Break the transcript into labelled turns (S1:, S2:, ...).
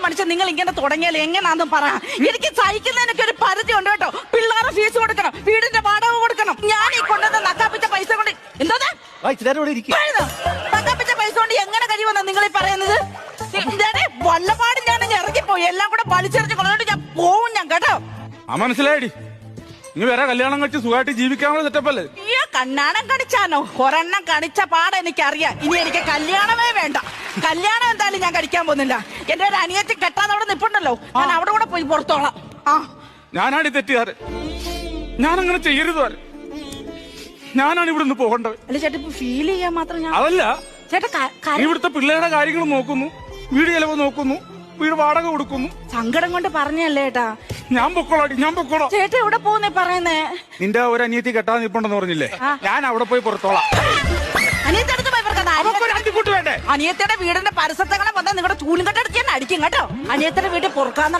S1: മനുഷ്യൻ നിങ്ങൾ ഇങ്ങനെ തുടങ്ങിയാൽ എങ്ങനാന്നും പറ. എനിക്ക് സഹിക്കുന്നതിനൊക്കെ ഒരു പരിധി ഉണ്ട് കേട്ടോ. പിള്ളേരെ ഫീസ് കൊടുക്കണം, വീടിന്റെ വാടക കൊടുക്കണം. ഞാൻ ഈ കൊണ്ടുവന്ന നക്കാപ്പിച്ച പൈസ കൊണ്ട് എന്തോ നക്കാപ്പിച്ച പൈസ കൊണ്ട് എങ്ങനെ കഴിയുമെന്നാ നിങ്ങൾ ഈ പറയുന്നത്? വല്ലപാട് ഞാൻ ഇറങ്ങിപ്പോയി, എല്ലാം കൂടെ വലിച്ചെറിഞ്ഞ് കൊണ്ടുപോയിട്ട് ഞാൻ പോവും ഞാൻ കേട്ടോ.
S2: മനസ്സിലായി. നീ വേറെ കല്യാണം കഴിച്ച് സുഖമായിട്ട് ജീവിക്കാനുള്ള സെറ്റപ്പല്ലേ?
S1: ഈ കണ്ണാണം കണിച്ചാനോ? ഒരെണ്ണം കണിച്ച പാട എനിക്കറിയാം. ഇനി എനിക്ക് കല്യാണമേ വേണ്ട. കല്യാണം എന്തായാലും ഞാൻ കഴിക്കാൻ പോകുന്നില്ല. എന്റെ ഒരു അനിയത്തി കെട്ടാൻ അവിടെ നിപ്പുണ്ടല്ലോ, ഞാൻ അവിടെ കൂടെ പോയി പുറത്തോളാം.
S2: ഞാനാണ് ഈ തെറ്റുകാരൻ. ഞാനങ്ങനെ ചെയ്യരുത്. ഞാനാണ് ഇവിടുന്ന് പോകേണ്ടത്.
S1: അല്ല ചേട്ടാ, ഇപ്പൊ ഫീൽ ചെയ്യാൻ മാത്രം ഞാൻ
S2: അതല്ല
S1: ചേട്ടാ.
S2: ഇവിടുത്തെ പിള്ളേരുടെ കാര്യങ്ങൾ നോക്കുന്നു, വീട് ചെലവ് നോക്കുന്നു, വീട് വാടക കൊടുക്കുന്നു.
S1: സങ്കടം കൊണ്ട് പറഞ്ഞല്ലേ ചേട്ടാ.
S2: ഞാൻ പൊക്കോളാം.
S1: ചേട്ടാ എവിടെ പോകുന്നേ പറയുന്നേ?
S2: നിന്റെ ഒരു അനിയത്തി കെട്ടാൻ നിപ്പുണ്ടെന്ന് പറഞ്ഞില്ലേ? ഞാൻ അവിടെ പോയി പുറത്തോളാം.
S1: അനിയത്തിയുടെ
S2: വേണ്ടേ?
S1: അനിയത്തിയുടെ വീടിന്റെ പരിസരത്തങ്ങളെ വന്നാൽ നിങ്ങളുടെ ചൂലും കെട്ടെടുത്ത് ഞാൻ അടിക്കും കേട്ടോ. അനിയത്തിയുടെ വീട്ടിൽ പൊറുക്കാൻ